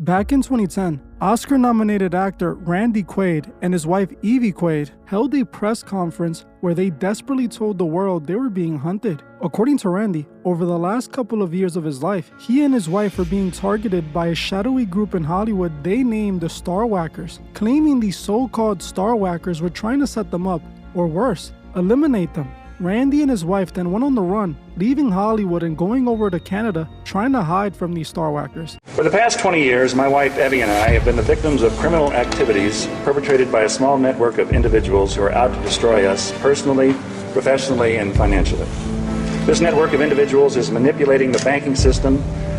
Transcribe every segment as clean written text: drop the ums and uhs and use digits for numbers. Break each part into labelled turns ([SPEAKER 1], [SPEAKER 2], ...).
[SPEAKER 1] Back in 2010, Oscar-nominated actor Randy Quaid and his wife Evie Quaid held a press conference where they desperately told the world they were being hunted. According to Randy, over the last couple of years of his life, he and his wife were being targeted by a shadowy group in Hollywood they named the starwackers, claiming these so-called starwackers were trying to set them up, or worse, eliminate them. Randy and his wife then went on the run, leaving Hollywood and going over to Canada, trying to hide from these starwackers.
[SPEAKER 2] For the past 20 years, my wife Evie and I have been the victims of criminal activities perpetrated by a small network of individuals who are out to destroy us personally, professionally, and financially. This network of individuals is manipulating the banking system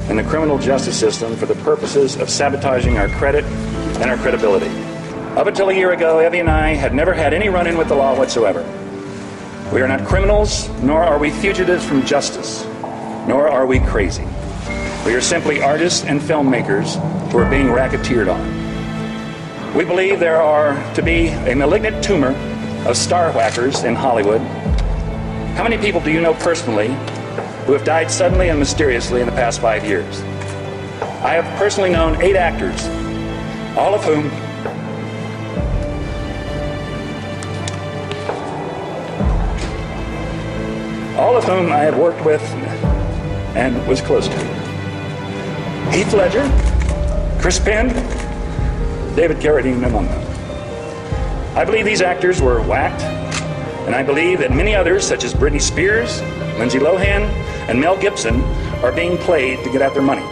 [SPEAKER 2] and the criminal justice system for the purposes of sabotaging our credit and our credibility. Up until a year ago, Evie and I had never had any run-in with the law whatsoever. We are not criminals, nor are we fugitives from justice, nor are we crazy. We are simply artists and filmmakers who are being racketeered on. We believe there are to be a malignant tumor of starwackers in Hollywood. How many people do you know personally who have died suddenly and mysteriously in the past 5 years? I have personally known 8 actors, all of whom I have worked with and was close to. Heath Ledger, Chris Penn, David Carradine among them. I believe these actors were whacked, and I believe that many others, such as Britney Spears, Lindsay Lohan, and Mel Gibson, are being played to get at their money.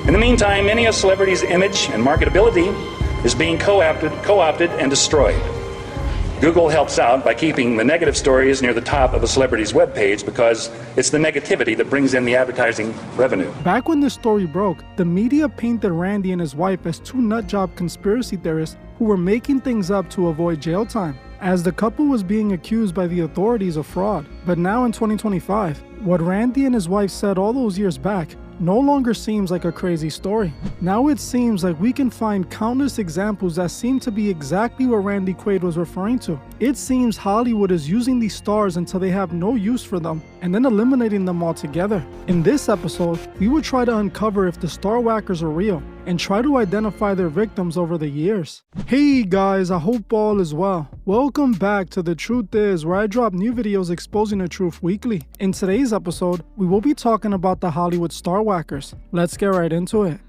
[SPEAKER 2] In the meantime, many a celebrity's image and marketability is being co-opted and destroyed. Google helps out by keeping the negative stories near the top of a celebrity's webpage because it's the negativity that brings in the advertising revenue.
[SPEAKER 1] Back when this story broke, the media painted Randy and his wife as 2 nutjob conspiracy theorists who were making things up to avoid jail time, as the couple was being accused by the authorities of fraud. But now in 2025, what Randy and his wife said all those years back no longer seems like a crazy story. Now it seems like we can find countless examples that seem to be exactly what Randy Quaid was referring to. It seems Hollywood is using these stars until they have no use for them and then eliminating them altogether. In this episode, we will try to uncover if the starwackers are real and try to identify their victims over the years. Hey guys, I hope all is well. Welcome back to The Truth Is, where I drop new videos exposing the truth weekly. In today's episode, we will be talking about the Hollywood starwackers. Let's get right into it.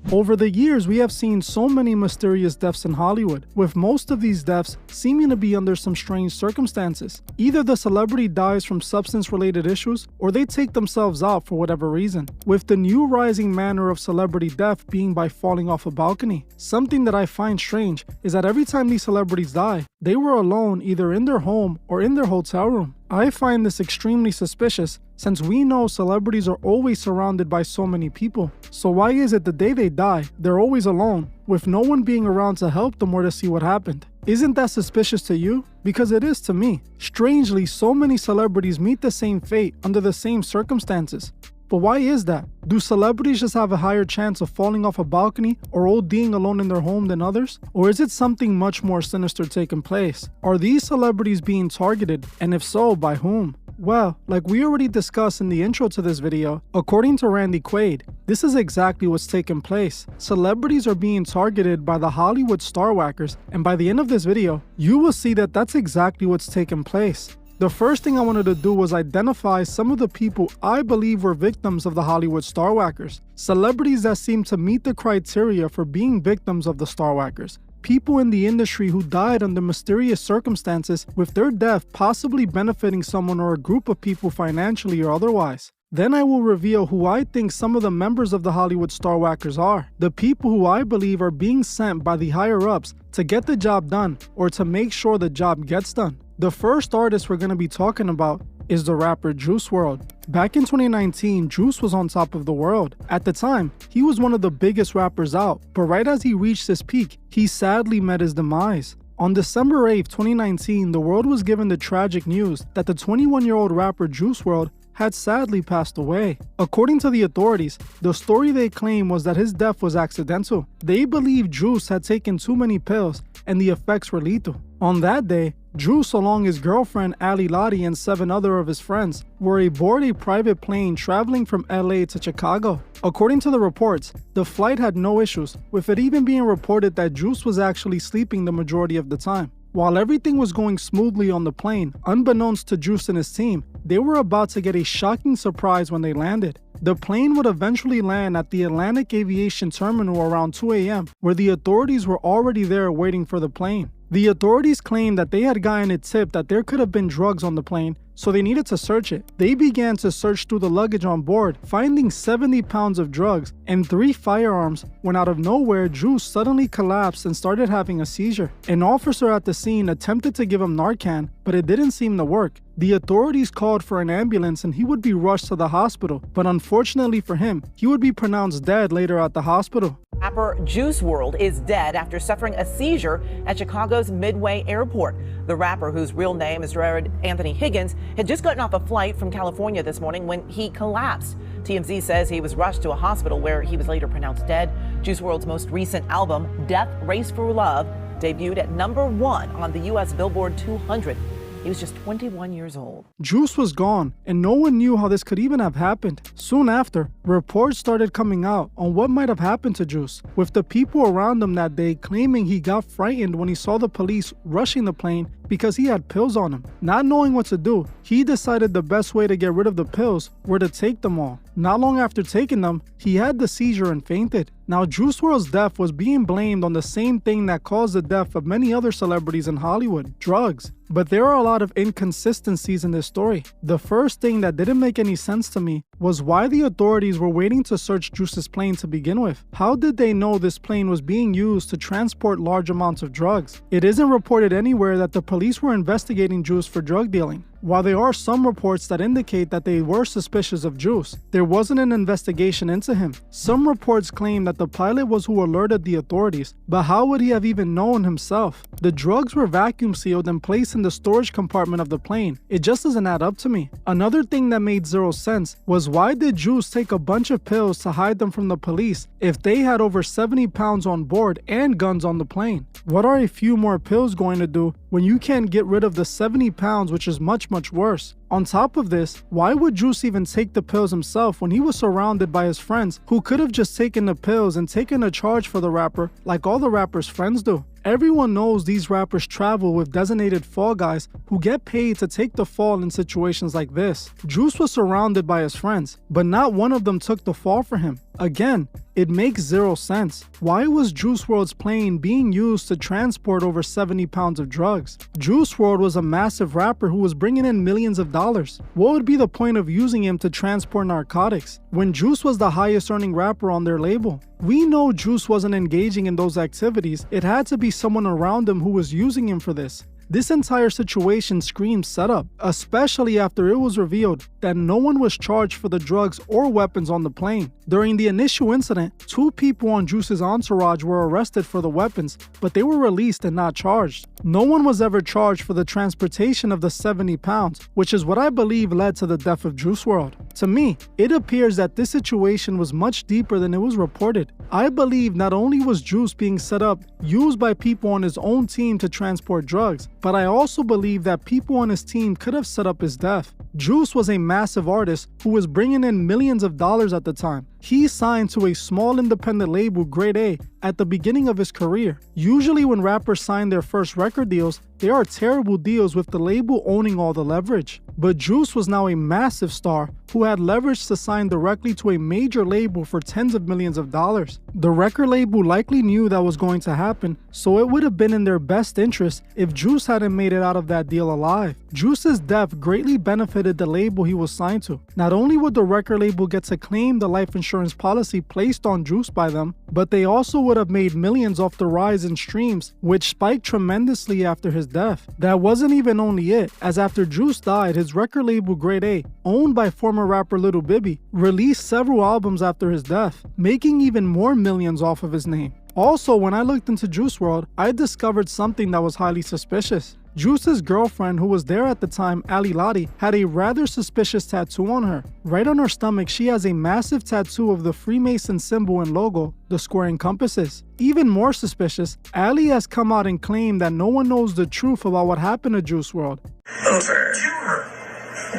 [SPEAKER 1] Over the years, we have seen so many mysterious deaths in Hollywood, with most of these deaths seeming to be under some strange circumstances. Either the celebrity dies from substance-related issues, or they take themselves out for whatever reason, with the new rising manner of celebrity death being by falling off a balcony. Something that I find strange is that every time these celebrities die, they were alone either in their home or in their hotel room. I find this extremely suspicious since we know celebrities are always surrounded by so many people. So why is it the day they die, they're always alone, with no one being around to help them or to see what happened? Isn't that suspicious to you? Because it is to me. Strangely, so many celebrities meet the same fate under the same circumstances. But why is that? Do celebrities just have a higher chance of falling off a balcony or ODing alone in their home than others? Or is it something much more sinister taking place? Are these celebrities being targeted, and if so, by whom? Well, like we already discussed in the intro to this video, according to Randy Quaid, this is exactly what's taking place. Celebrities are being targeted by the Hollywood starwackers, and by the end of this video, you will see that that's exactly what's taking place. The first thing I wanted to do was identify some of the people I believe were victims of the Hollywood starwackers. Celebrities that seem to meet the criteria for being victims of the starwackers. People in the industry who died under mysterious circumstances, with their death possibly benefiting someone or a group of people financially or otherwise. Then I will reveal who I think some of the members of the Hollywood starwackers are. The people who I believe are being sent by the higher-ups to get the job done or to make sure the job gets done. The first artist we're going to be talking about is the rapper Juice WRLD. Back in 2019, Juice was on top of the world. At the time, he was one of the biggest rappers out, but right as he reached his peak, he sadly met his demise. On December 8, 2019, the world was given the tragic news that the 21-year-old rapper Juice WRLD had sadly passed away. According to the authorities, the story they claim was that his death was accidental. They believe Juice had taken too many pills and the effects were lethal. On that day, Juice, along his girlfriend Ali Lottie and 7 other of his friends, were aboard a private plane traveling from LA to Chicago. According to the reports, the flight had no issues, with it even being reported that Juice was actually sleeping the majority of the time. While everything was going smoothly on the plane, unbeknownst to Juice and his team, they were about to get a shocking surprise when they landed. The plane would eventually land at the Atlantic Aviation Terminal around 2 a.m., where the authorities were already there waiting for the plane. The authorities claimed that they had gotten a tip that there could have been drugs on the plane, so they needed to search it. They began to search through the luggage on board, finding 70 pounds of drugs and 3 firearms, when out of nowhere, Juice suddenly collapsed and started having a seizure. An officer at the scene attempted to give him Narcan, but it didn't seem to work. The authorities called for an ambulance and he would be rushed to the hospital, but unfortunately for him, he would be pronounced dead later at the hospital.
[SPEAKER 3] Rapper Juice WRLD is dead after suffering a seizure at Chicago's Midway Airport. The rapper, whose real name is Jared Anthony Higgins, had just gotten off a flight from California this morning when he collapsed. TMZ says he was rushed to a hospital where he was later pronounced dead. Juice WRLD's most recent album, Death Race for Love, debuted at #1 on the U.S. Billboard 200. He was just 21 years old.
[SPEAKER 1] Juice was gone, and no one knew how this could even have happened. Soon after, reports started coming out on what might have happened to Juice, with the people around him that day claiming he got frightened when he saw the police rushing the plane because he had pills on him. Not knowing what to do, he decided the best way to get rid of the pills were to take them all. Not long after taking them, he had the seizure and fainted. Now, Juice WRLD's death was being blamed on the same thing that caused the death of many other celebrities in Hollywood: drugs. But there are a lot of inconsistencies in this story. The first thing that didn't make any sense to me was why the authorities were waiting to search Juice's plane to begin with. How did they know this plane was being used to transport large amounts of drugs? It isn't reported anywhere that the police were investigating Juice for drug dealing. While there are some reports that indicate that they were suspicious of Juice, there wasn't an investigation into him. Some reports claim that the pilot was who alerted the authorities, but how would he have even known himself? The drugs were vacuum sealed and placed in the storage compartment of the plane. It just doesn't add up to me. Another thing that made zero sense was why did Juice take a bunch of pills to hide them from the police if they had over 70 pounds on board and guns on the plane? What are a few more pills going to do when you can't get rid of the 70 pounds, which is much worse? On top of this, why would Juice even take the pills himself when he was surrounded by his friends who could have just taken the pills and taken a charge for the rapper like all the rapper's friends do? Everyone knows these rappers travel with designated fall guys who get paid to take the fall in situations like this. Juice was surrounded by his friends, but not one of them took the fall for him. Again, it makes zero sense. Why was Juice WRLD's plane being used to transport over 70 pounds of drugs? Juice WRLD was a massive rapper who was bringing in millions of dollars. What would be the point of using him to transport narcotics when Juice was the highest earning rapper on their label? We know Juice wasn't engaging in those activities. It had to be someone around him who was using him for this. This entire situation screams setup, especially after it was revealed that no one was charged for the drugs or weapons on the plane. During the initial incident, 2 people on Juice's entourage were arrested for the weapons, but they were released and not charged. No one was ever charged for the transportation of the 70 pounds, which is what I believe led to the death of Juice WRLD. To me, it appears that this situation was much deeper than it was reported. I believe not only was Juice being set up, used by people on his own team to transport drugs, but I also believe that people on his team could have set up his death. Juice was a massive artist who was bringing in millions of dollars at the time. He signed to a small independent label, Grade A, at the beginning of his career. Usually when rappers sign their first record deals, they are terrible deals with the label owning all the leverage. But Juice was now a massive star who had leverage to sign directly to a major label for tens of millions of dollars. The record label likely knew that was going to happen, so it would have been in their best interest if Juice hadn't made it out of that deal alive. Juice's death greatly benefited the label he was signed to. Not only would the record label get to claim the life insurance policy placed on Juice by them, but they also would have made millions off the rise in streams, which spiked tremendously after his death. That wasn't even only it, as after Juice died, his record label Grade A, owned by former rapper Lil Bibby, released several albums after his death, making even more millions off of his name. Also, when I looked into Juice WRLD, I discovered something that was highly suspicious. Juice's girlfriend, who was there at the time, Ali Lottie, had a rather suspicious tattoo on her. Right on her stomach, she has a massive tattoo of the Freemason symbol and logo, the square and compasses. Even more suspicious, Ali has come out and claimed that no one knows the truth about what happened to Juice WRLD.
[SPEAKER 4] Over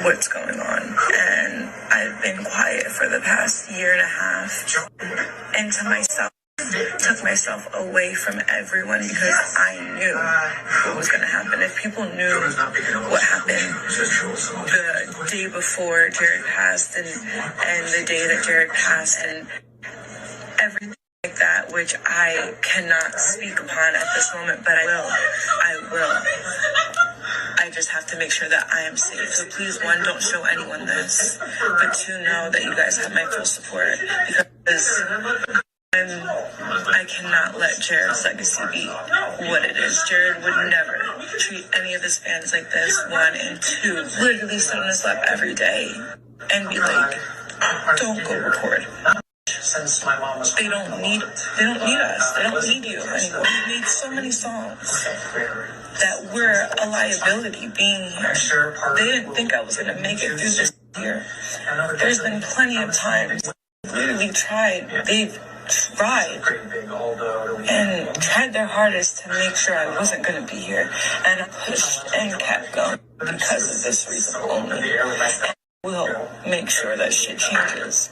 [SPEAKER 4] what's going on, and I've been quiet for the past year and a half, and to myself, took myself away from everyone because I knew what was going to happen. If people knew what happened the day before Jared passed and the day that Jared passed and everything like that, which I cannot speak upon at this moment, but I will. I just have to make sure that I am safe. So please, one, don't show anyone this, but two, know that you guys have my full support, because I cannot let Jared's legacy be what it is. Jared would never treat any of his fans like this, one, and two, literally sit on his lap every day and be like, don't go record. They don't need us. They don't need you anymore. We made so many songs that we're a liability being here. They didn't think I was going to make it through this year. There's been plenty of times literally they've tried and tried their hardest to make sure I wasn't going to be here, and I pushed and kept going because of this reason only. And we'll make sure that shit changes.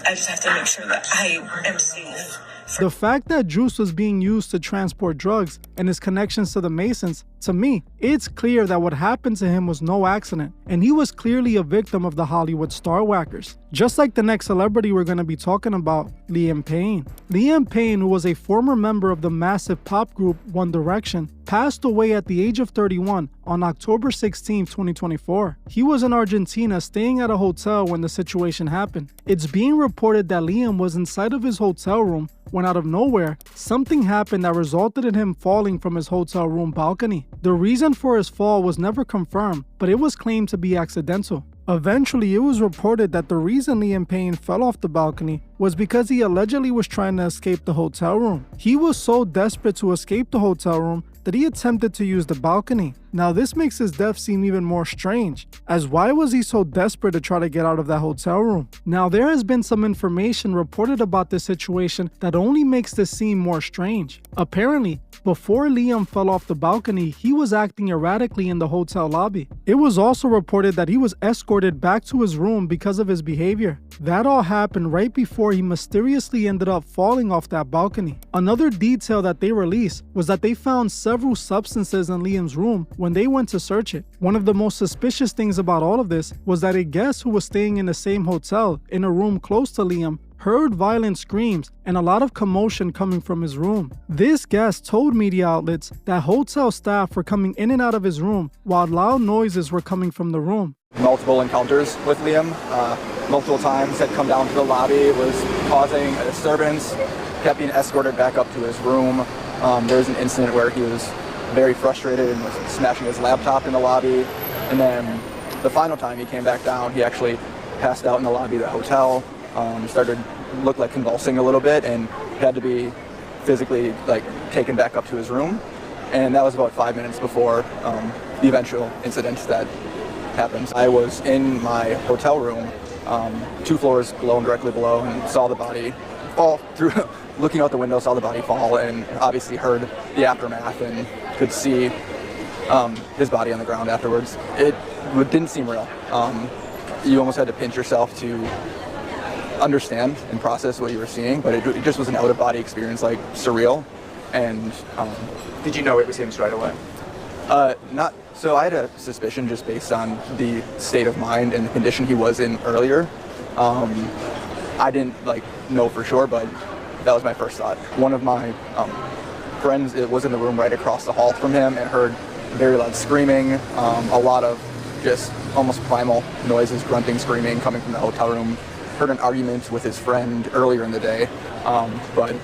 [SPEAKER 4] I just have to make sure that I am safe.
[SPEAKER 1] The fact that Juice was being used to transport drugs and his connections to the Masons, to me, it's clear that what happened to him was no accident, and he was clearly a victim of the Hollywood starwackers. Just like the next celebrity we're going to be talking about, Liam Payne. Liam Payne, who was a former member of the massive pop group One Direction, passed away at the age of 31 on October 16, 2024. He was in Argentina staying at a hotel when the situation happened. It's being reported that Liam was inside of his hotel room when out of nowhere, something happened that resulted in him falling from his hotel room balcony. The reason for his fall was never confirmed, but it was claimed to be accidental. Eventually, it was reported that the reason Liam Payne fell off the balcony was because he allegedly was trying to escape the hotel room. He was so desperate to escape the hotel room that he attempted to use the balcony. Now this makes his death seem even more strange, as why was he so desperate to try to get out of that hotel room? Now there has been some information reported about this situation that only makes this seem more strange. Apparently, before Liam fell off the balcony, he was acting erratically in the hotel lobby. It was also reported that he was escorted back to his room because of his behavior. That all happened right before he mysteriously ended up falling off that balcony. Another detail that they released was that they found several substances in Liam's room when they went to search it. One of the most suspicious things about all of this was that a guest who was staying in the same hotel in a room close to Liam heard violent screams and a lot of commotion coming from his room. This guest told media outlets that hotel staff were coming in and out of his room while loud noises were coming from the room.
[SPEAKER 5] Multiple encounters with Liam, multiple times had come down to the lobby, was causing a disturbance, kept being escorted back up to his room. There was an incident where he was very frustrated and was smashing his laptop in the lobby. And then the final time he came back down, he actually passed out in the lobby of the hotel, looked like convulsing a little bit, and had to be physically taken back up to his room. And that was about 5 minutes before the eventual incident that happened. I was in my hotel room, 2 floors below and directly below, and saw the body fall through, looking out the window, saw the body fall, and obviously heard the aftermath and could see his body on the ground afterwards. It didn't seem real. You almost had to pinch yourself to understand and process what you were seeing, but it just was an out-of-body experience, surreal. And
[SPEAKER 6] did you know it was him straight away?
[SPEAKER 5] Not so. I had a suspicion just based on the state of mind and the condition he was in earlier. I didn't know for sure, but that was my first thought. One of my friends was in the room right across the hall from him and heard very loud screaming, a lot of just almost primal noises, grunting, screaming coming from the hotel room. Heard an argument with his friend earlier in the day, but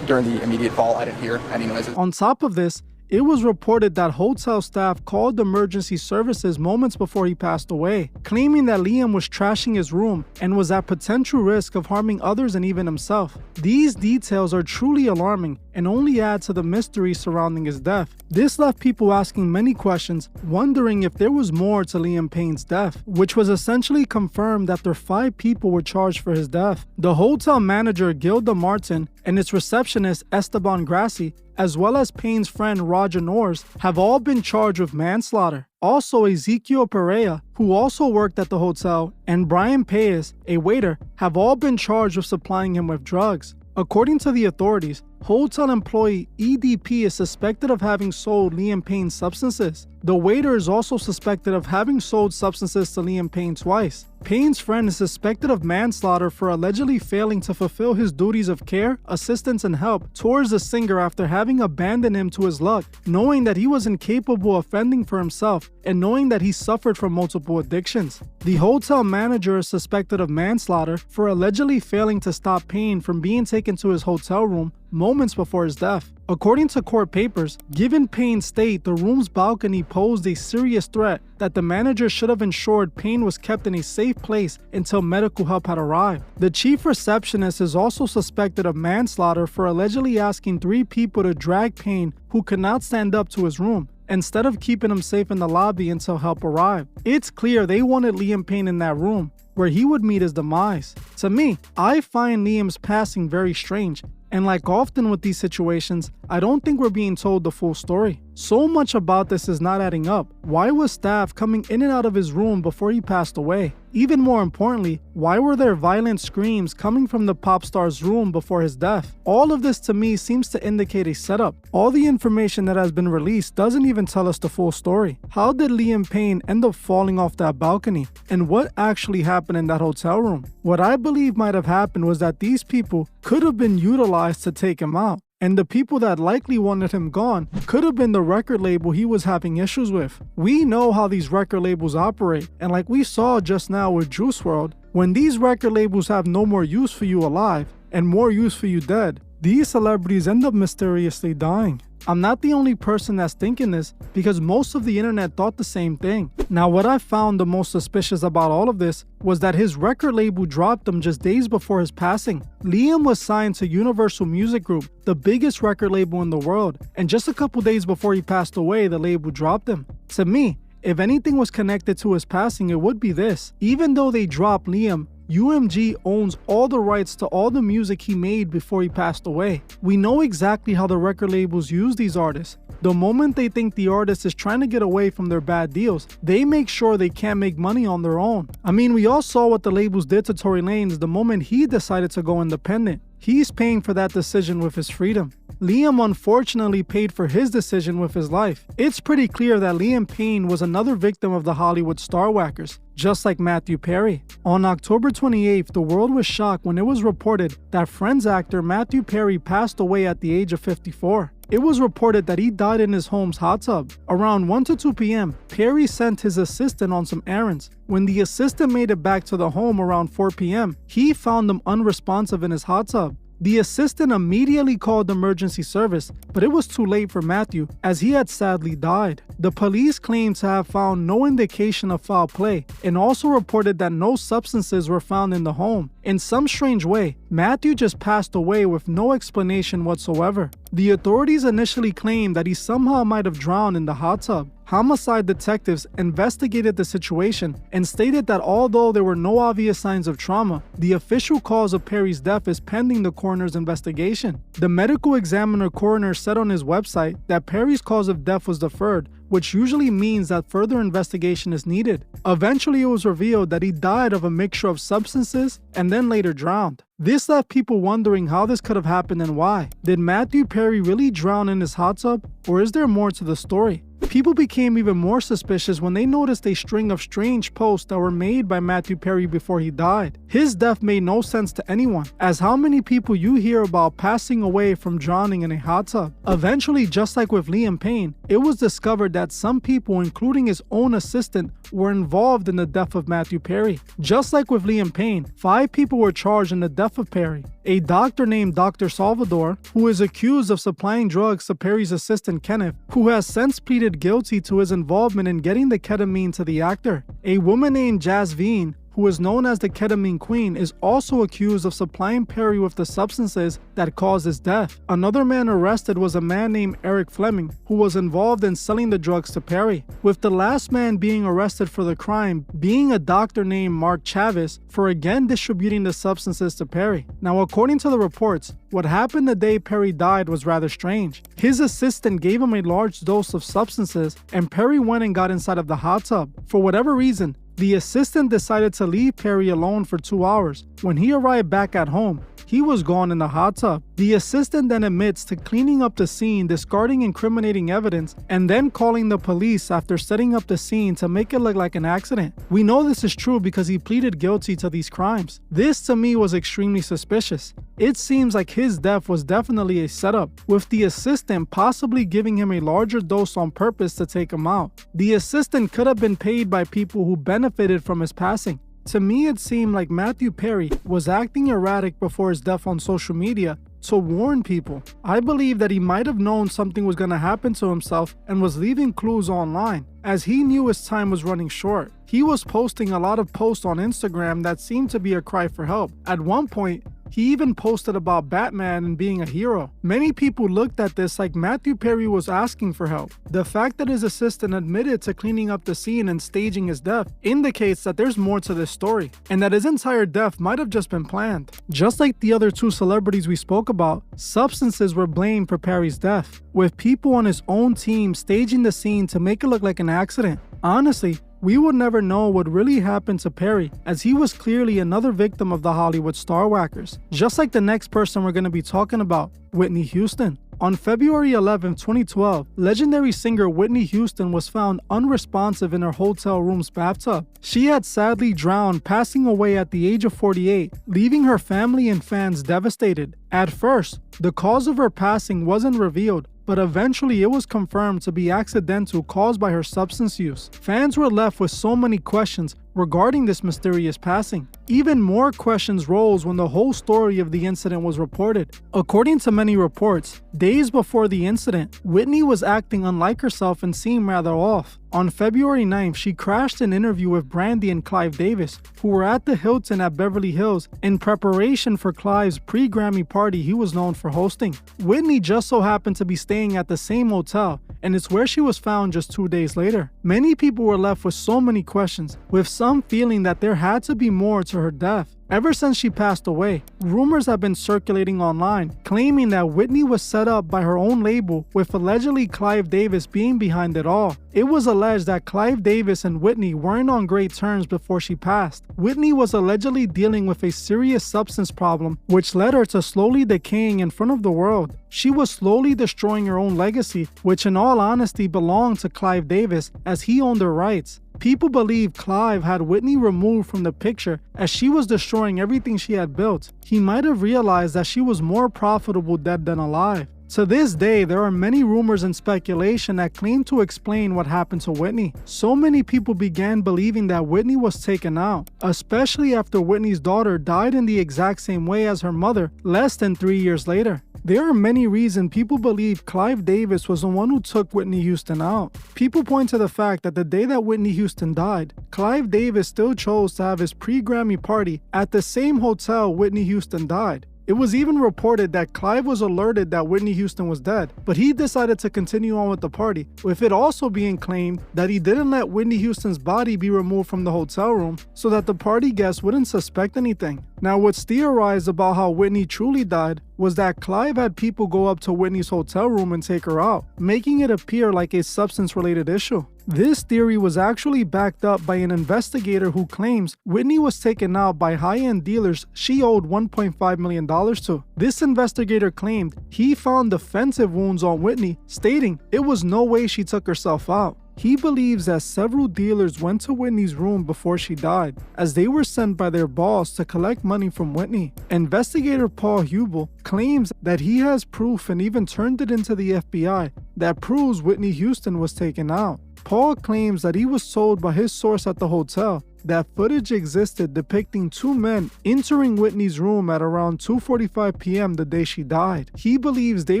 [SPEAKER 5] during the immediate fall, I didn't hear any noises.
[SPEAKER 1] On top of this, it was reported that hotel staff called emergency services moments before he passed away, claiming that Liam was trashing his room and was at potential risk of harming others and even himself. These details are truly alarming and only add to the mystery surrounding his death. This left people asking many questions, wondering if there was more to Liam Payne's death, which was essentially confirmed after 5 people were charged for his death. The hotel manager Gilda Martin and its receptionist Esteban Grassi, as well as Payne's friend Roger Norris, have all been charged with manslaughter. Also, Ezekiel Perea, who also worked at the hotel, and Brian Paez, a waiter, have all been charged with supplying him with drugs. According to the authorities, hotel employee EDP is suspected of having sold Liam Payne substances. The waiter is also suspected of having sold substances to Liam Payne twice. Payne's friend is suspected of manslaughter for allegedly failing to fulfill his duties of care, assistance, and help towards the singer after having abandoned him to his luck, knowing that he was incapable of fending for himself and knowing that he suffered from multiple addictions. The hotel manager is suspected of manslaughter for allegedly failing to stop Payne from being taken to his hotel room moments before his death. According to court papers, given Payne's state, the room's balcony posed a serious threat that the manager should have ensured Payne was kept in a safe place until medical help had arrived. The chief receptionist is also suspected of manslaughter for allegedly asking 3 people to drag Payne, who could not stand up, to his room, instead of keeping him safe in the lobby until help arrived. It's clear they wanted Liam Payne in that room, where he would meet his demise. To me, I find Liam's passing very strange, and like often with these situations, I don't think we're being told the full story. So much about this is not adding up. Why was staff coming in and out of his room before he passed away? Even more importantly, why were there violent screams coming from the pop star's room before his death? All of this to me seems to indicate a setup. All the information that has been released doesn't even tell us the full story. How did Liam Payne end up falling off that balcony? And what actually happened in that hotel room? What I believe might have happened was that these people could have been utilized to take him out. And the people that likely wanted him gone could have been the record label he was having issues with. We know how these record labels operate, and like we saw just now with Juice WRLD, when these record labels have no more use for you alive and more use for you dead, these celebrities end up mysteriously dying. I'm not the only person that's thinking this, because most of the internet thought the same thing. Now, what I found the most suspicious about all of this was that his record label dropped him just days before his passing. Liam was signed to Universal Music Group, the biggest record label in the world, and just a couple days before he passed away, the label dropped him. To me, if anything was connected to his passing, it would be this. Even though they dropped Liam, UMG owns all the rights to all the music he made before he passed away. We know exactly how the record labels use these artists. The moment they think the artist is trying to get away from their bad deals, they make sure they can't make money on their own. I mean, we all saw what the labels did to Tory Lanez the moment he decided to go independent. He's paying for that decision with his freedom. Liam unfortunately paid for his decision with his life. It's pretty clear that Liam Payne was another victim of the Hollywood starwackers, just like Matthew Perry. On October 28th, the world was shocked when it was reported that Friends actor Matthew Perry passed away at the age of 54. It was reported that he died in his home's hot tub. Around 1 to 2 p.m., Perry sent his assistant on some errands. When the assistant made it back to the home around 4 p.m., he found him unresponsive in his hot tub. The assistant immediately called emergency service, but it was too late for Matthew, as he had sadly died. The police claimed to have found no indication of foul play, and also reported that no substances were found in the home. In some strange way, Matthew just passed away with no explanation whatsoever. The authorities initially claimed that he somehow might have drowned in the hot tub. Homicide detectives investigated the situation and stated that although there were no obvious signs of trauma, the official cause of Perry's death is pending the coroner's investigation. The medical examiner coroner said on his website that Perry's cause of death was deferred, which usually means that further investigation is needed. Eventually, it was revealed that he died of a mixture of substances and then later drowned. This left people wondering how this could have happened and why. Did Matthew Perry really drown in his hot tub, or is there more to the story? People became even more suspicious when they noticed a string of strange posts that were made by Matthew Perry before he died. His death made no sense to anyone, as how many people you hear about passing away from drowning in a hot tub? Eventually, just like with Liam Payne, it was discovered that some people, including his own assistant, were involved in the death of Matthew Perry. Just like with Liam Payne, 5 people were charged in the death of Perry. A doctor named Dr. Salvador, who is accused of supplying drugs to Perry's assistant Kenneth, who has since pleaded guilty to his involvement in getting the ketamine to the actor. A woman named Jasveen, who who is known as the ketamine queen, is also accused of supplying Perry with the substances that caused his death. Another man arrested was a man named Eric Fleming, who was involved in selling the drugs to Perry, with the last man being arrested for the crime being a doctor named Mark Chavis for again distributing the substances to Perry. Now, according to the reports, what happened the day Perry died was rather strange. His assistant gave him a large dose of substances and Perry went and got inside of the hot tub. For whatever reason, the assistant decided to leave Perry alone for 2 hours. When he arrived back at home, he was gone in the hot tub. The assistant then admits to cleaning up the scene, discarding incriminating evidence, and then calling the police after setting up the scene to make it look like an accident. We know this is true because he pleaded guilty to these crimes. This to me was extremely suspicious. It seems like his death was definitely a setup, with the assistant possibly giving him a larger dose on purpose to take him out. The assistant could have been paid by people who benefited from his passing. To me, it seemed like Matthew Perry was acting erratic before his death on social media to warn people. I believe that he might have known something was going to happen to himself and was leaving clues online, as he knew his time was running short. He was posting a lot of posts on Instagram that seemed to be a cry for help. At one point, he even posted about Batman and being a hero. Many people looked at this like Matthew Perry was asking for help. The fact that his assistant admitted to cleaning up the scene and staging his death indicates that there's more to this story, and that his entire death might have just been planned. Just like the other two celebrities we spoke about, substances were blamed for Perry's death, with people on his own team staging the scene to make it look like an accident. Honestly, we would never know what really happened to Perry, as he was clearly another victim of the Hollywood starwackers, just like the next person we're going to be talking about, Whitney Houston. On February 11, 2012, legendary singer Whitney Houston was found unresponsive in her hotel room's bathtub. She had sadly drowned, passing away at the age of 48, leaving her family and fans devastated. At first, the cause of her passing wasn't revealed, but eventually it was confirmed to be accidental, caused by her substance use. Fans were left with so many questions regarding this mysterious passing. Even more questions rose when the whole story of the incident was reported. According to many reports, days before the incident, Whitney was acting unlike herself and seemed rather off. On February 9th, she crashed an interview with Brandy and Clive Davis, who were at the Hilton at Beverly Hills in preparation for Clive's pre-Grammy party he was known for hosting. Whitney just so happened to be staying at the same hotel, and it's where she was found just 2 days later. Many people were left with so many questions, with some feeling that there had to be more to her death. Ever since she passed away, rumors have been circulating online, claiming that Whitney was set up by her own label, with allegedly Clive Davis being behind it all. It was alleged that Clive Davis and Whitney weren't on great terms before she passed. Whitney was allegedly dealing with a serious substance problem, which led her to slowly decaying in front of the world. She was slowly destroying her own legacy, which in all honesty belonged to Clive Davis, as he owned her rights. People believe Clive had Whitney removed from the picture as she was destroying everything she had built. He might have realized that she was more profitable dead than alive. To this day, there are many rumors and speculation that claim to explain what happened to Whitney. So many people began believing that Whitney was taken out, especially after Whitney's daughter died in the exact same way as her mother less than 3 years later. There are many reasons people believe Clive Davis was the one who took Whitney Houston out. People point to the fact that the day that Whitney Houston died, Clive Davis still chose to have his pre-Grammy party at the same hotel Whitney Houston died. It was even reported that Clive was alerted that Whitney Houston was dead, but he decided to continue on with the party, with it also being claimed that he didn't let Whitney Houston's body be removed from the hotel room so that the party guests wouldn't suspect anything. Now, what's theorized about how Whitney truly died was that Clive had people go up to Whitney's hotel room and take her out, making it appear like a substance-related issue. This theory was actually backed up by an investigator who claims Whitney was taken out by high-end dealers she owed $1.5 million to. This investigator claimed he found defensive wounds on Whitney, stating it was no way she took herself out. He believes that several dealers went to Whitney's room before she died, as they were sent by their boss to collect money from Whitney. Investigator Paul Hubel claims that he has proof and even turned it into the FBI that proves Whitney Houston was taken out. Paul claims that he was told by his source at the hotel that footage existed depicting two men entering Whitney's room at around 2:45 p.m. the day she died. He believes they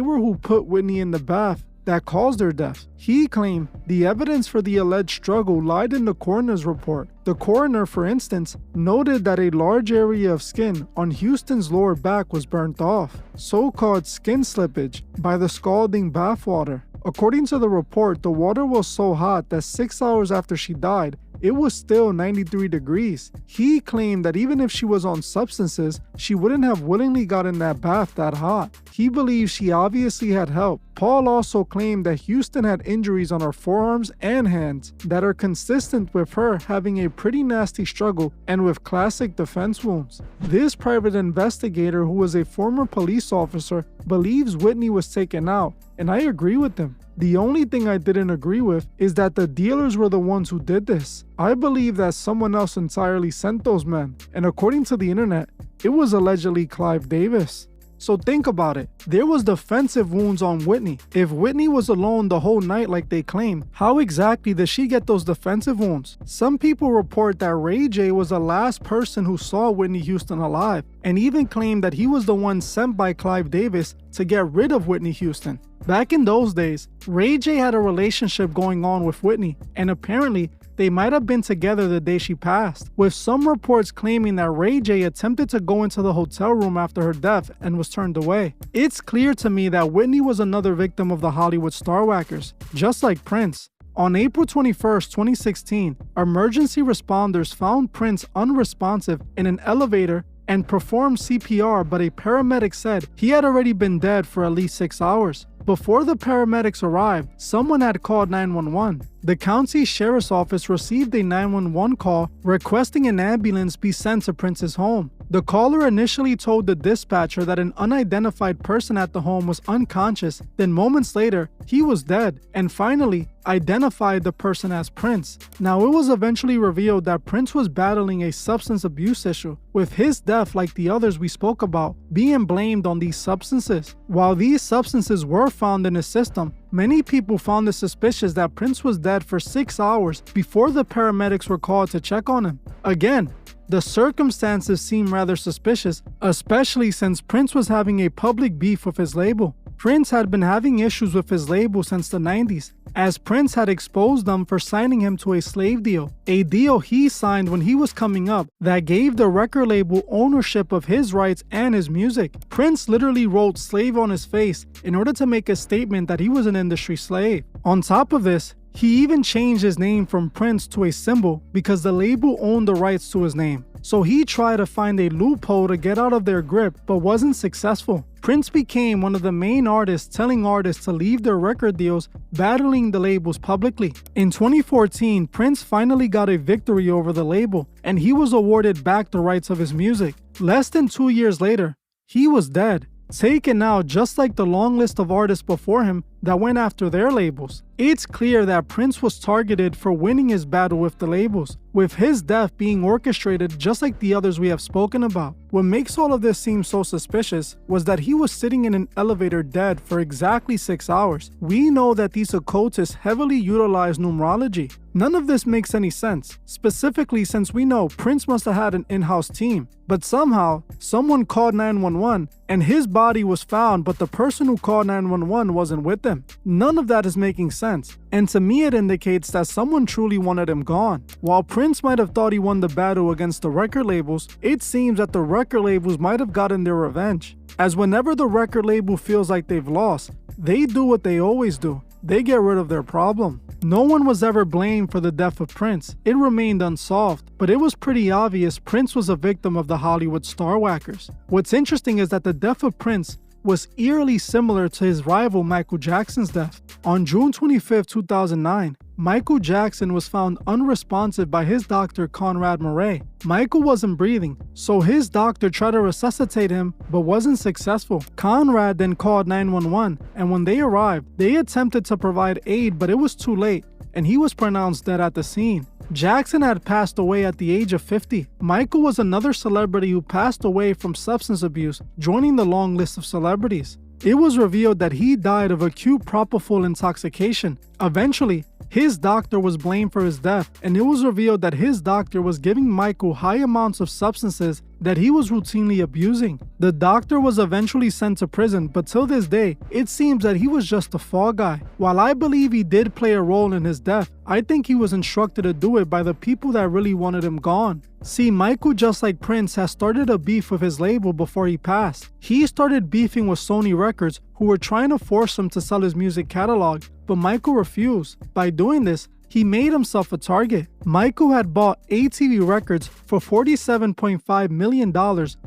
[SPEAKER 1] were who put Whitney in the bath that caused her death. He claimed the evidence for the alleged struggle lied in the coroner's report. The coroner, for instance, noted that a large area of skin on Houston's lower back was burnt off, so-called skin slippage, by the scalding bathwater. According to the report, the water was so hot that 6 hours after she died, it was still 93 degrees. He claimed that even if she was on substances, she wouldn't have willingly gotten that bath that hot. He believes she obviously had help. Paul also claimed that Houston had injuries on her forearms and hands that are consistent with her having a pretty nasty struggle and with classic defense wounds. This private investigator, who was a former police officer, believes Whitney was taken out, and I agree with him. The only thing I didn't agree with is that the dealers were the ones who did this. I believe that someone else entirely sent those men, and according to the internet, it was allegedly Clive Davis. So think about it. There was defensive wounds on Whitney. If Whitney was alone the whole night like they claim, how exactly did she get those defensive wounds? Some people report that Ray J was the last person who saw Whitney Houston alive, and even claimed that he was the one sent by Clive Davis to get rid of Whitney Houston. Back in those days, Ray J had a relationship going on with Whitney, and apparently they might have been together the day she passed, with some reports claiming that Ray J attempted to go into the hotel room after her death and was turned away. It's clear to me that Whitney was another victim of the Hollywood starwackers, just like Prince. On April 21, 2016, emergency responders found Prince unresponsive in an elevator and performed CPR, but a paramedic said he had already been dead for at least 6 hours. Before the paramedics arrived, someone had called 911. The county sheriff's office received a 911 call requesting an ambulance be sent to Prince's home. The caller initially told the dispatcher that an unidentified person at the home was unconscious, then moments later, he was dead, and finally identified the person as Prince. Now, it was eventually revealed that Prince was battling a substance abuse issue, with his death, like the others we spoke about, being blamed on these substances. While these substances were found in his system, many people found it suspicious that Prince was dead for 6 hours before the paramedics were called to check on him. Again, the circumstances seem rather suspicious, especially since Prince was having a public beef with his label. Prince had been having issues with his label since the 90s, as Prince had exposed them for signing him to a slave deal, a deal he signed when he was coming up that gave the record label ownership of his rights and his music. Prince literally wrote slave on his face in order to make a statement that he was an industry slave. On top of this, he even changed his name from Prince to a symbol because the label owned the rights to his name. So he tried to find a loophole to get out of their grip, but wasn't successful. Prince became one of the main artists telling artists to leave their record deals, battling the labels publicly. In 2014, Prince finally got a victory over the label, and he was awarded back the rights of his music. Less than 2 years later, he was dead, taken out just like the long list of artists before him that went after their labels. It's clear that Prince was targeted for winning his battle with the labels, with his death being orchestrated just like the others we have spoken about. What makes all of this seem so suspicious was that he was sitting in an elevator dead for exactly 6 hours. We know that these occultists heavily utilize numerology. None of this makes any sense, specifically since we know Prince must have had an in-house team. But somehow, someone called 911 and his body was found, but the person who called 911 wasn't with them. None of that is making sense, and to me it indicates that someone truly wanted him gone. While Prince might have thought he won the battle against the record labels, it seems that the record labels might have gotten their revenge, as whenever the record label feels like they've lost, they do what they always do. They get rid of their problem. No one was ever blamed for the death of Prince. It remained unsolved, but it was pretty obvious Prince was a victim of the Hollywood starwackers. What's interesting is that the death of Prince was eerily similar to his rival Michael Jackson's death. On June 25, 2009, Michael Jackson was found unresponsive by his doctor Conrad Murray. Michael wasn't breathing, so his doctor tried to resuscitate him but wasn't successful. Conrad then called 911, and when they arrived, they attempted to provide aid, but it was too late, and he was pronounced dead at the scene. Jackson had passed away at the age of 50. Michael was another celebrity who passed away from substance abuse, joining the long list of celebrities. It was revealed that he died of acute propofol intoxication. Eventually, his doctor was blamed for his death, and it was revealed that his doctor was giving Michael high amounts of substances that he was routinely abusing. The doctor was eventually sent to prison, but till this day, it seems that he was just a fall guy. While I believe he did play a role in his death, I think he was instructed to do it by the people that really wanted him gone. See, Michael, just like Prince, has started a beef with his label before he passed. He started beefing with Sony Records, who were trying to force him to sell his music catalog, but Michael refused. By doing this, he made himself a target. Michael had bought ATV Records for $47.5 million,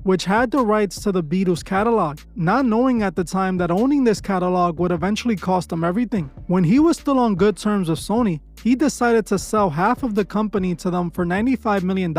[SPEAKER 1] which had the rights to the Beatles catalog, not knowing at the time that owning this catalog would eventually cost him everything. When he was still on good terms with Sony, he decided to sell half of the company to them for $95 million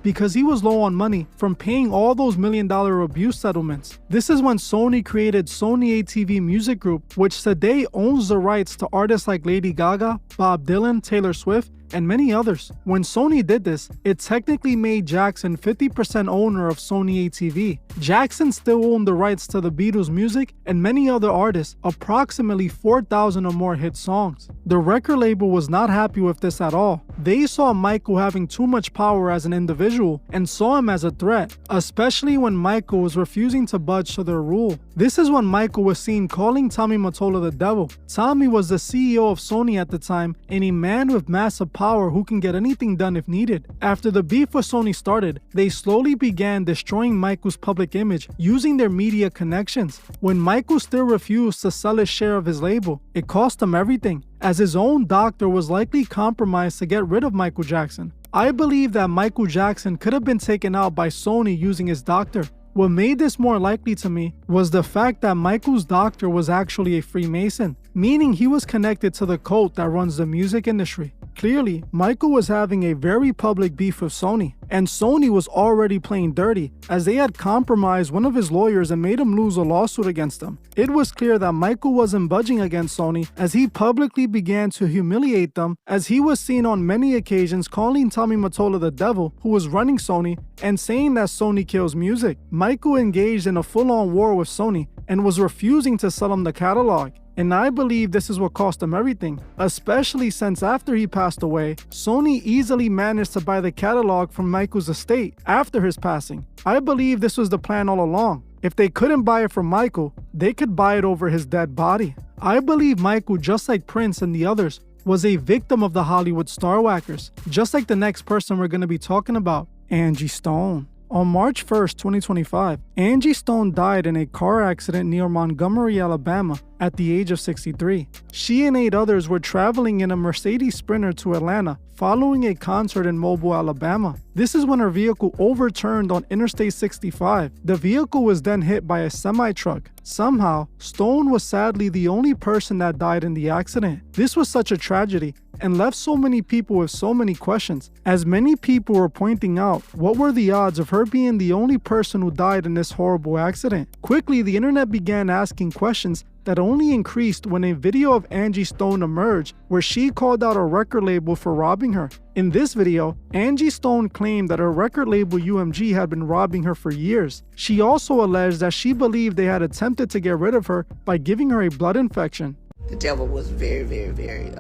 [SPEAKER 1] because he was low on money from paying all those $1 million abuse settlements. This is when Sony created Sony ATV Music Group, which today owns the rights to artists like Lady Gaga, Bob Dylan, Taylor Swift, and many others. When Sony did this, it technically made Jackson 50% owner of Sony ATV. Jackson still owned the rights to the Beatles' music and many other artists, approximately 4,000 or more hit songs. The record label was not happy with this at all. They saw Michael having too much power as an individual and saw him as a threat, especially when Michael was refusing to budge to their rule. This is when Michael was seen calling Tommy Mottola the devil. Tommy was the CEO of Sony at the time and a man with massive power who can get anything done if needed. After the beef with Sony started, they slowly began destroying Michael's public image using their media connections. When Michael still refused to sell his share of his label, it cost him everything, as his own doctor was likely compromised to get rid of Michael Jackson. I believe that Michael Jackson could have been taken out by Sony using his doctor. What made this more likely to me was the fact that Michael's doctor was actually a Freemason, meaning he was connected to the cult that runs the music industry. Clearly, Michael was having a very public beef with Sony, and Sony was already playing dirty as they had compromised one of his lawyers and made him lose a lawsuit against him. It was clear that Michael wasn't budging against Sony as he publicly began to humiliate them, as he was seen on many occasions calling Tommy Mottola the devil, who was running Sony, and saying that Sony kills music. Michael engaged in a full-on war with Sony and was refusing to sell him the catalog. And I believe this is what cost him everything, especially since after he passed away, Sony easily managed to buy the catalog from Michael's estate after his passing. I believe this was the plan all along. If they couldn't buy it from Michael, they could buy it over his dead body. I believe Michael, just like Prince and the others, was a victim of the Hollywood starwackers, just like the next person we're going to be talking about, Angie Stone. On March 1st, 2025, Angie Stone died in a car accident near Montgomery, Alabama at the age of 63. She and 8 others were traveling in a Mercedes Sprinter to Atlanta following a concert in Mobile, Alabama. This is when her vehicle overturned on Interstate 65. The vehicle was then hit by a semi-truck. Somehow, Stone was sadly the only person that died in the accident. This was such a tragedy and left so many people with so many questions. As many people were pointing out, what were the odds of her being the only person who died in this horrible accident? Quickly, the internet began asking questions that only increased when a video of Angie Stone emerged where she called out a record label for robbing her. In this video, Angie Stone claimed that her record label UMG had been robbing her for years. She also alleged that she believed they had attempted to get rid of her by giving her a blood infection.
[SPEAKER 7] The devil was very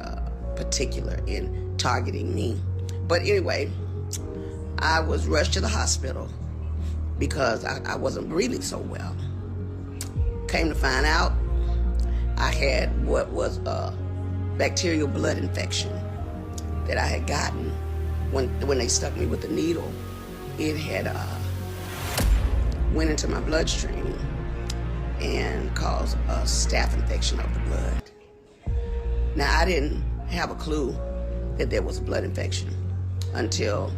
[SPEAKER 7] particular in targeting me. But anyway, I was rushed to the hospital because I wasn't breathing so well. Came to find out, I had what was a bacterial blood infection that I had gotten when they stuck me with the needle. It had went into my bloodstream and caused a staph infection of the blood. Now, I didn't have a clue that there was a blood infection until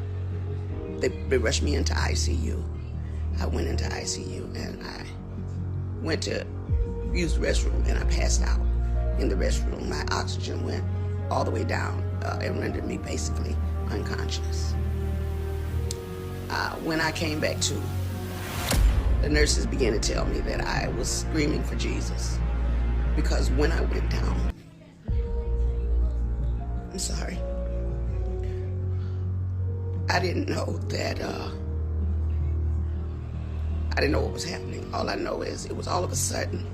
[SPEAKER 7] they rushed me into ICU. I went into ICU and I went to use the restroom and I passed out in the restroom. My oxygen went all the way down and rendered me basically unconscious. When I came back to, the nurses began to tell me that I was screaming for Jesus because when I went down, I'm sorry, I didn't know that, I didn't know what was happening. All I know is it was all of a sudden.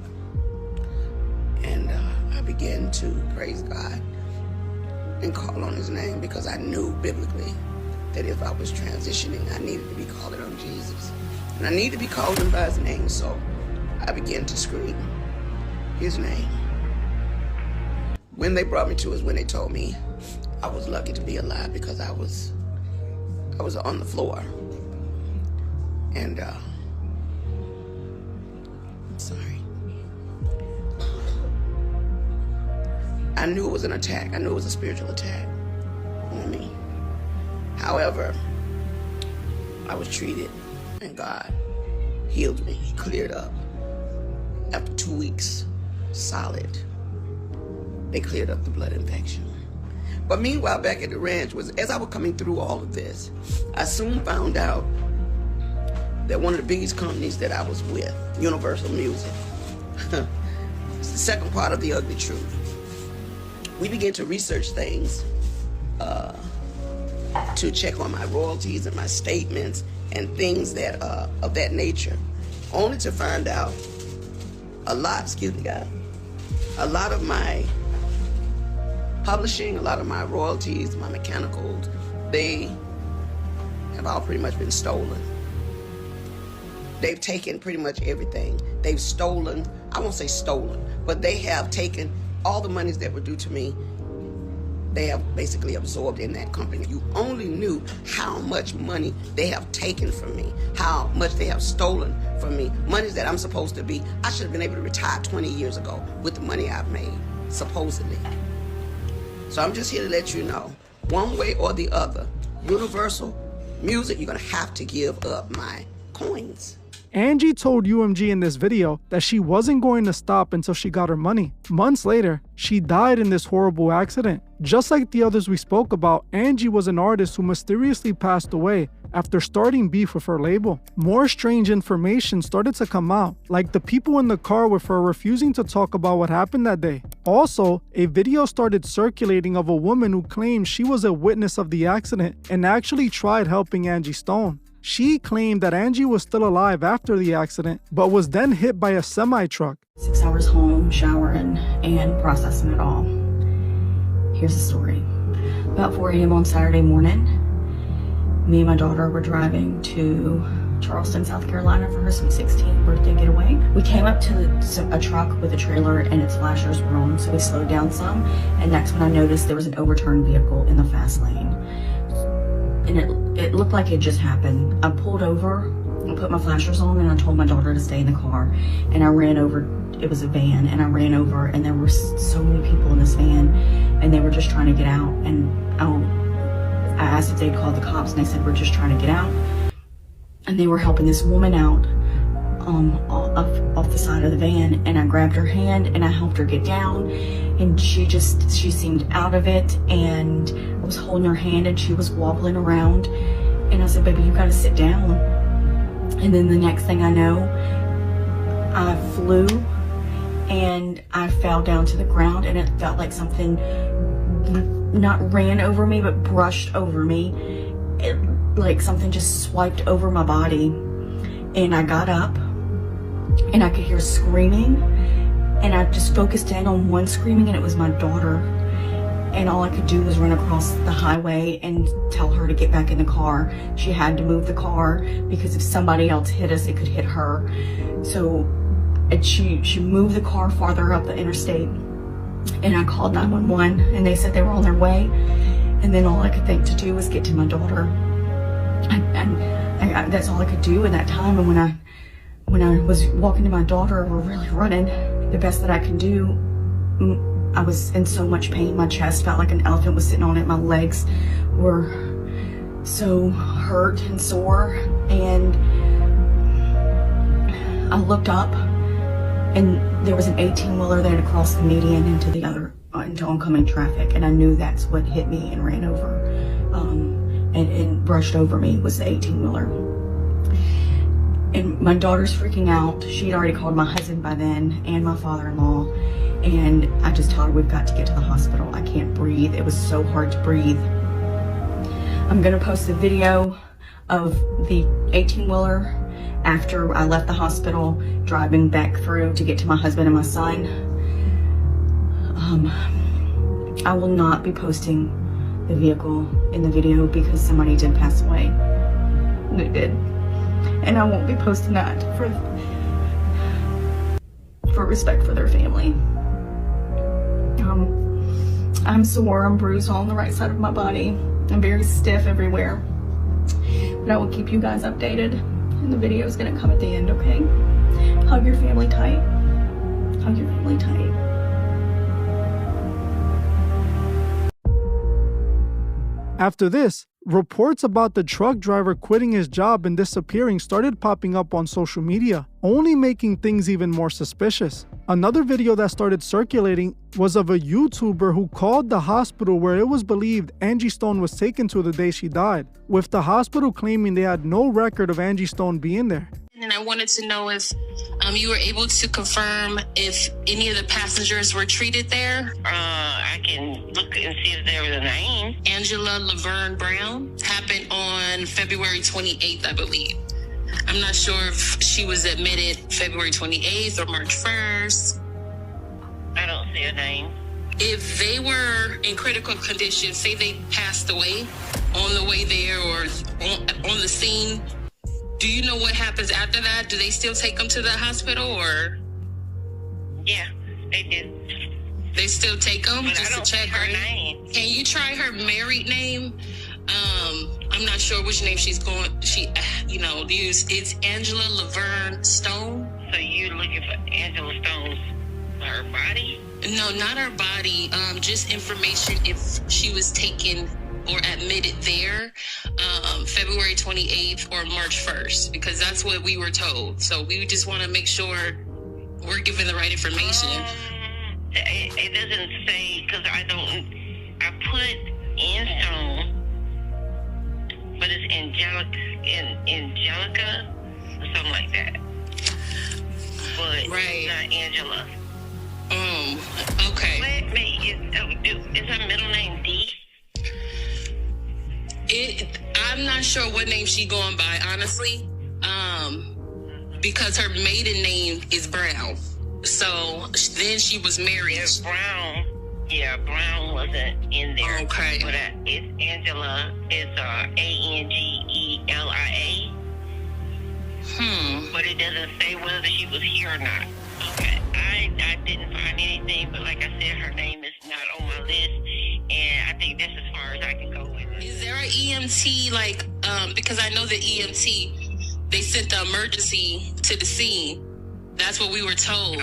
[SPEAKER 7] And I began to praise God and call on his name because I knew biblically that if I was transitioning, I needed to be calling on Jesus. And I need to be called him by his name, so I began to scream his name. When they brought me to is when they told me I was lucky to be alive because I was on the floor. And sorry. I knew it was an attack. I knew it was a spiritual attack on me. However, I was treated and God healed me. He cleared up. After 2 weeks, solid, they cleared up the blood infection. But meanwhile, back at the ranch, as I was coming through all of this, I soon found out that one of the biggest companies that I was with, Universal Music, it's the second part of the ugly truth. We began to research things to check on my royalties and my statements and things that of that nature, only to find out a lot of my publishing, a lot of my royalties, my mechanicals, they have all pretty much been stolen. They've taken pretty much everything. They've stolen, I won't say stolen, but they have taken all the monies that were due to me. They have basically absorbed in that company. You only knew how much money they have taken from me, how much they have stolen from me. Money that I'm supposed to be, I should have been able to retire 20 years ago with the money I've made, supposedly. So I'm just here to let you know, one way or the other, Universal Music, you're gonna have to give up my coins.
[SPEAKER 1] Angie told UMG in this video that she wasn't going to stop until she got her money. Months later, she died in this horrible accident. Just like the others we spoke about, Angie was an artist who mysteriously passed away after starting beef with her label. More strange information started to come out, like the people in the car with her refusing to talk about what happened that day. Also, a video started circulating of a woman who claimed she was a witness of the accident and actually tried helping Angie Stone. She claimed that Angie was still alive after the accident, but was then hit by a semi-truck.
[SPEAKER 8] 6 hours home, showering, and processing it all. Here's the story. About 4 a.m. on Saturday morning, me and my daughter were driving to Charleston, South Carolina for her sweet 16th birthday getaway. We came up to a truck with a trailer and its flashers were on, so we slowed down some, and that's when I noticed there was an overturned vehicle in the fast lane. And it looked like it just happened. I pulled over, I put my flashers on, and I told my daughter to stay in the car. And I ran over, it was a van, and I ran over, and there were so many people in this van, and they were just trying to get out. And I asked if they'd called the cops, and they said, we're just trying to get out. And they were helping this woman out off the side of the van, and I grabbed her hand, and I helped her get down. And she seemed out of it, and I was holding her hand and she was wobbling around, and I said, baby, you gotta sit down. And then the next thing I know, I flew and I fell down to the ground, and it felt like something not ran over me but brushed over me. Like something just swiped over my body, and I got up and I could hear screaming. And I just focused in on one screaming, and it was my daughter. And all I could do was run across the highway and tell her to get back in the car. She had to move the car because if somebody else hit us, it could hit her. So she moved the car farther up the interstate, and I called 911, and they said they were on their way. And then all I could think to do was get to my daughter. And that's all I could do in that time. And when I was walking to my daughter, we're really running the best that I can do. I was in so much pain. My chest felt like an elephant was sitting on it. My legs were so hurt and sore. And I looked up, and there was an 18-wheeler that had crossed the median into oncoming traffic. And I knew that's what hit me and ran over and brushed over me was the 18-wheeler. And my daughter's freaking out. She'd already called my husband by then and my father-in-law. And I just told her, we've got to get to the hospital. I can't breathe. It was so hard to breathe. I'm gonna post a video of the 18-wheeler after I left the hospital, driving back through to get to my husband and my son. I will not be posting the vehicle in the video because somebody did pass away. They did. and I won't be posting that for respect for their family. I'm sore, I'm bruised all on the right side of my body. I'm very stiff everywhere. But I will keep you guys updated, and the video is gonna come at the end, okay? Hug your family tight. Hug your family tight.
[SPEAKER 1] After this, reports about the truck driver quitting his job and disappearing started popping up on social media, only making things even more suspicious. Another video that started circulating was of a YouTuber who called the hospital where it was believed Angie Stone was taken to the day she died, with the hospital claiming they had no record of Angie Stone being there.
[SPEAKER 9] And I wanted to know if you were able to confirm if any of the passengers were treated there.
[SPEAKER 10] I can look and see if there was a name.
[SPEAKER 9] Angela Laverne Brown happened on February 28th, I believe. I'm not sure if she was admitted February 28th or March 1st.
[SPEAKER 10] I don't see a name.
[SPEAKER 9] If they were in critical condition, say they passed away on the way there or on the scene, do you know what happens after that? Do they still take them to the hospital or?
[SPEAKER 10] Yeah, they do.
[SPEAKER 9] They still take them
[SPEAKER 10] but
[SPEAKER 9] just
[SPEAKER 10] I don't
[SPEAKER 9] to check
[SPEAKER 10] her name.
[SPEAKER 9] Can you try her married name? I'm not sure which name she's going. Use. It's Angela Laverne Stone.
[SPEAKER 10] So you're looking for Angela Stone's her body?
[SPEAKER 9] No, not her body. Just information if she was taken or admitted there February 28th or March 1st, because that's what we were told. So we just want to make sure we're giving the right information.
[SPEAKER 10] It doesn't say, because I put in Stone, but it's Angelica or something like that. But
[SPEAKER 9] right.
[SPEAKER 10] It's not Angela.
[SPEAKER 9] Okay.
[SPEAKER 10] Is her middle name D?
[SPEAKER 9] I'm not sure what name she going by, honestly, because her maiden name is Brown. So then she was married.
[SPEAKER 10] Yeah, Brown. Yeah, Brown wasn't in there.
[SPEAKER 9] Okay.
[SPEAKER 10] But it's Angela. It's Angelia. But it doesn't say whether she was here or not. Okay. I didn't find anything, but like I said, her name is not on my list, and I think that's as far as I can go with it.
[SPEAKER 9] Is there an EMT, because I know the EMT, they sent the emergency to the scene. That's what we were told.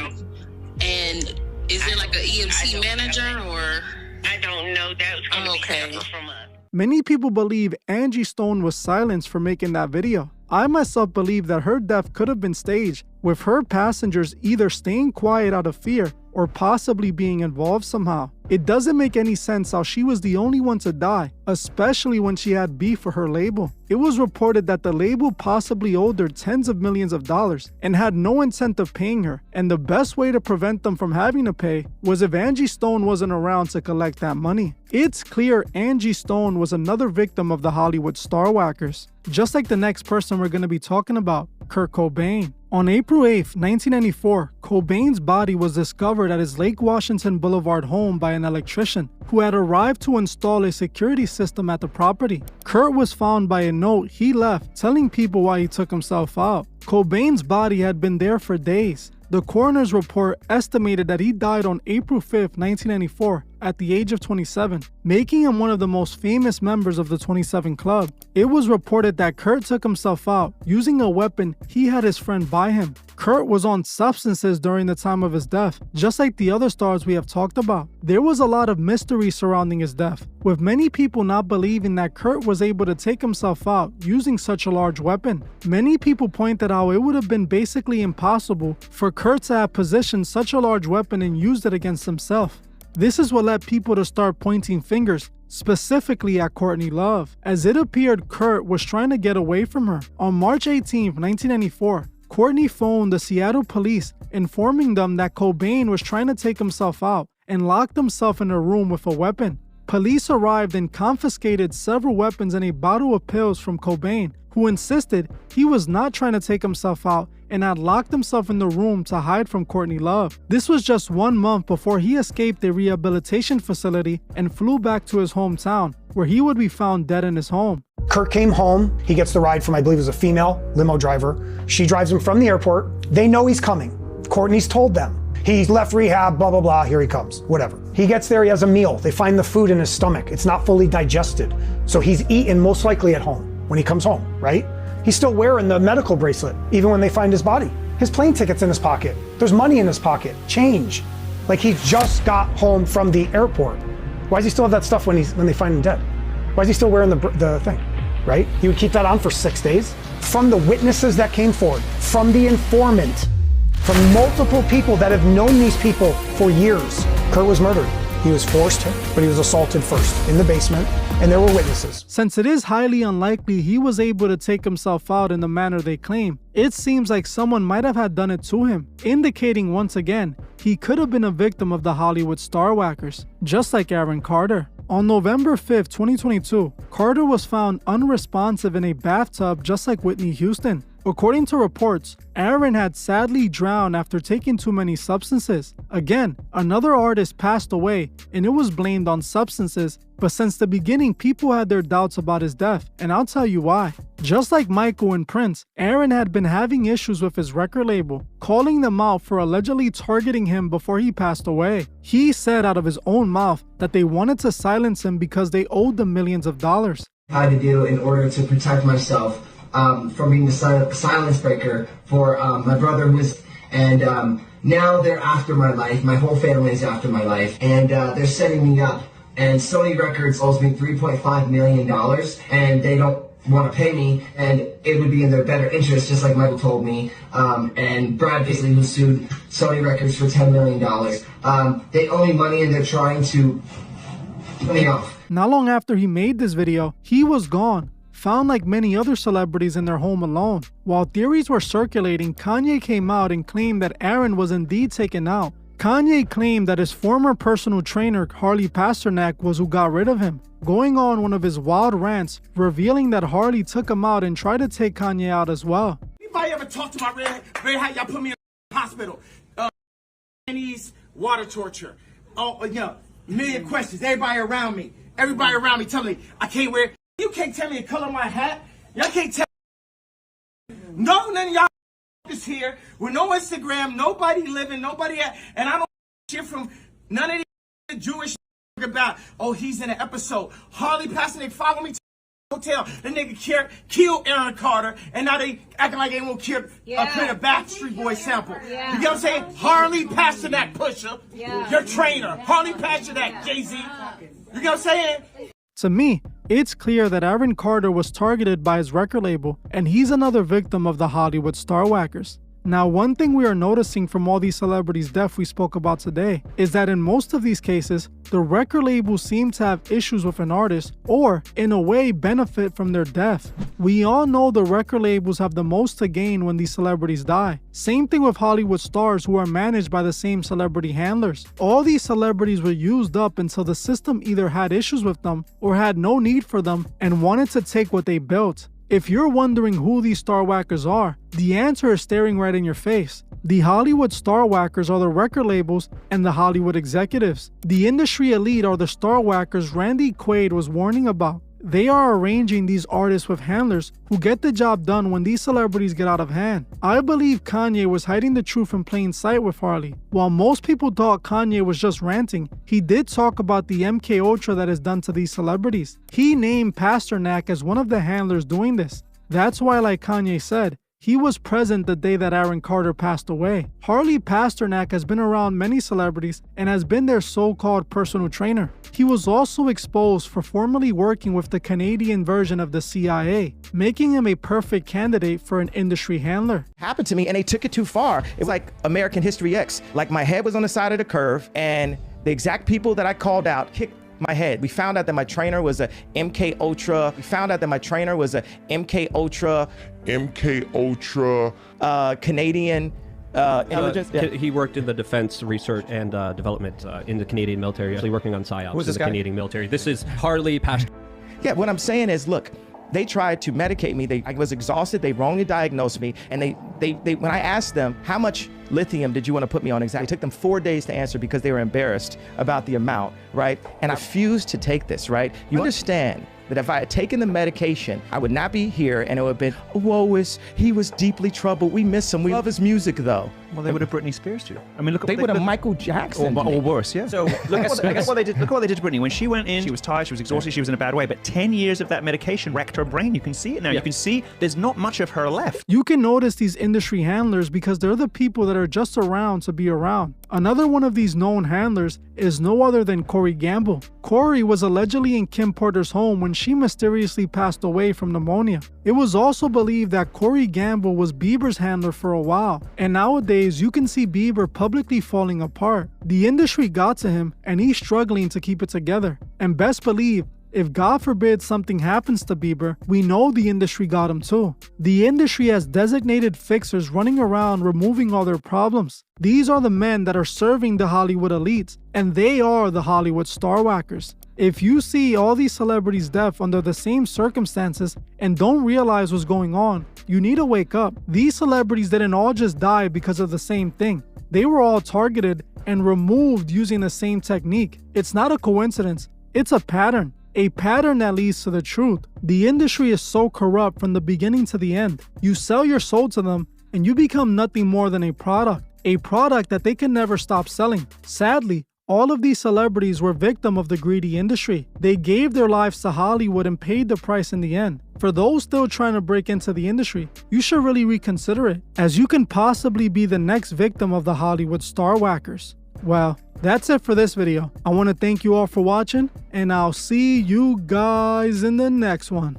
[SPEAKER 9] And is there like an EMT manager or?
[SPEAKER 10] I don't know. That was going to be separate from us.
[SPEAKER 1] Many people believe Angie Stone was silenced for making that video. I myself believe that her death could have been staged, with her passengers either staying quiet out of fear or possibly being involved somehow. It doesn't make any sense how she was the only one to die, especially when she had beef for her label. It was reported that the label possibly owed her tens of millions of dollars and had no intent of paying her, and the best way to prevent them from having to pay was if Angie Stone wasn't around to collect that money. It's clear Angie Stone was another victim of the Hollywood starwackers, just like the next person we're going to be talking about, Kurt Cobain. On April 8, 1994, Cobain's body was discovered at his Lake Washington Boulevard home by an electrician who had arrived to install a security system at the property. Kurt was found by a note he left telling people why he took himself out. Cobain's body had been there for days. The coroner's report estimated that he died on April 5, 1994, at the age of 27, making him one of the most famous members of the 27 Club. It was reported that Kurt took himself out using a weapon he had his friend buy him. Kurt was on substances during the time of his death, just like the other stars we have talked about. There was a lot of mystery surrounding his death, with many people not believing that Kurt was able to take himself out using such a large weapon. Many people pointed out it would have been basically impossible for Kurt to have positioned such a large weapon and used it against himself. This is what led people to start pointing fingers, specifically at Courtney Love, as it appeared Kurt was trying to get away from her. On March 18, 1994, Courtney phoned the Seattle police, informing them that Cobain was trying to take himself out and locked himself in a room with a weapon. Police arrived and confiscated several weapons and a bottle of pills from Cobain, who insisted he was not trying to take himself out and had locked himself in the room to hide from Courtney Love. This was just 1 month before he escaped a rehabilitation facility and flew back to his hometown, where he would be found dead in his home.
[SPEAKER 11] Kurt came home. He gets the ride from, I believe it was a female limo driver. She drives him from the airport. They know he's coming. Courtney's told them. He's left rehab, blah, blah, blah, here he comes, whatever. He gets there, he has a meal. They find the food in his stomach. It's not fully digested. So he's eaten most likely at home when he comes home, right? He's still wearing the medical bracelet, even when they find his body. His plane ticket's in his pocket. There's money in his pocket, change. Like he just got home from the airport. Why does he still have that stuff when they find him dead? Why is he still wearing the thing, right? He would keep that on for 6 days. From the witnesses that came forward, from the informant, from multiple people that have known these people for years, Kurt was murdered. He was forced, but he was assaulted first in the basement, and there were witnesses.
[SPEAKER 1] Since it is highly unlikely he was able to take himself out in the manner they claim, it seems like someone might have had done it to him, indicating once again, he could have been a victim of the Hollywood starwackers, just like Aaron Carter. On November 5th, 2022, Carter was found unresponsive in a bathtub just like Whitney Houston. According to reports, Aaron had sadly drowned after taking too many substances. Again, another artist passed away and it was blamed on substances, but since the beginning people had their doubts about his death, and I'll tell you why. Just like Michael and Prince, Aaron had been having issues with his record label, calling them out for allegedly targeting him before he passed away. He said out of his own mouth that they wanted to silence him because they owed them millions of dollars.
[SPEAKER 12] I had to do in order to protect myself from being the silence breaker for my brother now they're after my life. My whole family is after my life, and they're setting me up. And Sony Records owes me $3.5 million, and they don't want to pay me, and it would be in their better interest, just like Michael told me. And Brad basically who sued Sony Records for $10 million. They owe me money, and they're trying to put me off.
[SPEAKER 1] Not long after he made this video, he was gone, found like many other celebrities in their home alone. While theories were circulating, Kanye came out and claimed that Aaron was indeed taken out. Kanye claimed that his former personal trainer, Harley Pasternak, was who got rid of him, going on one of his wild rants, revealing that Harley took him out and tried to take Kanye out as well.
[SPEAKER 13] Anybody ever talk to my red how y'all put me in the hospital? Chinese water torture. Million questions. Everybody around me telling me I can't wear. You can't tell me the color of my hat. Y'all can't tell me. No, none of y'all is here with no Instagram, nobody living, nobody at, and I don't shit from none of the Jewish about, oh, he's in an episode. Harley Pasternak follow me to the hotel. The nigga killed Aaron Carter, and now they acting like they won't kill a Backstreet Boy sample. Yeah. You get what I'm saying? Harley Pasternak pusher, your trainer. Harley Pasternak, Jay-Z. You get what I'm saying?
[SPEAKER 1] To me, it's clear that Aaron Carter was targeted by his record label, and he's another victim of the Hollywood starwackers. Now, one thing we are noticing from all these celebrities' deaths we spoke about today is that in most of these cases, the record labels seem to have issues with an artist or, in a way, benefit from their death. We all know the record labels have the most to gain when these celebrities die. Same thing with Hollywood stars who are managed by the same celebrity handlers. All these celebrities were used up until the system either had issues with them or had no need for them and wanted to take what they built. If you're wondering who these starwackers are, the answer is staring right in your face. The Hollywood starwackers are the record labels and the Hollywood executives. The industry elite are the starwackers Randy Quaid was warning about. They are arranging these artists with handlers who get the job done when these celebrities get out of hand. I believe Kanye was hiding the truth in plain sight with Harley. While most people thought Kanye was just ranting, he did talk about the MK Ultra that is done to these celebrities. He named Pasternak as one of the handlers doing this. That's why, like Kanye said, he was present the day that Aaron Carter passed away. Harley Pasternak has been around many celebrities and has been their so-called personal trainer. He was also exposed for formerly working with the Canadian version of the CIA, making him a perfect candidate for an industry handler.
[SPEAKER 14] Happened to me and they took it too far. It was like American History X. Like my head was on the side of the curve and the exact people that I called out kicked my head. We found out that my trainer was a MK Ultra. We found out that my trainer was a MK Ultra Canadian intelligence.
[SPEAKER 15] He worked in the defense research and development in the Canadian military, actually working on PSYOPs in the Canadian military. This is Harley Pasternak.
[SPEAKER 14] Yeah, what I'm saying is, look, they tried to medicate me. I was exhausted. They wrongly diagnosed me. And they when I asked them, how much lithium did you want to put me on exactly? It took them 4 days to answer because they were embarrassed about the amount, right? And I refused to take this, right? You understand that if I had taken the medication, I would not be here, and it would have been, woe is, he was deeply troubled. We miss him. We love his music, though.
[SPEAKER 16] Well, they would have Britney Spears too. I mean, look.
[SPEAKER 14] They would have Michael Jackson.
[SPEAKER 16] Or worse, yeah. So look at what they did. Look at what they did to Britney. When she went in, she was tired, she was exhausted, she was in a bad way. But 10 years of that medication wrecked her brain. You can see it now. You can see there's not much of her left.
[SPEAKER 1] You can notice these industry handlers because they're the people that are just around to be around. Another one of these known handlers is no other than Corey Gamble. Corey was allegedly in Kim Porter's home when she mysteriously passed away from pneumonia. It was also believed that Corey Gamble was Bieber's handler for a while, and nowadays you can see Bieber publicly falling apart. The industry got to him, and he's struggling to keep it together. And best believe, if God forbid something happens to Bieber, we know the industry got him too. The industry has designated fixers running around removing all their problems. These are the men that are serving the Hollywood elites, and they are the Hollywood starwackers. If you see all these celebrities deaf under the same circumstances and don't realize what's going on, you need to wake up. These celebrities didn't all just die because of the same thing. They were all targeted and removed using the same technique. It's not a coincidence, it's a pattern. A pattern that leads to the truth. The industry is so corrupt from the beginning to the end. You sell your soul to them and you become nothing more than a product that they can never stop selling. Sadly, all of these celebrities were victims of the greedy industry. They gave their lives to Hollywood and paid the price in the end. For those still trying to break into the industry, you should really reconsider it, as you can possibly be the next victim of the Hollywood starwackers. Well, that's it for this video. I want to thank you all for watching, and I'll see you guys in the next one.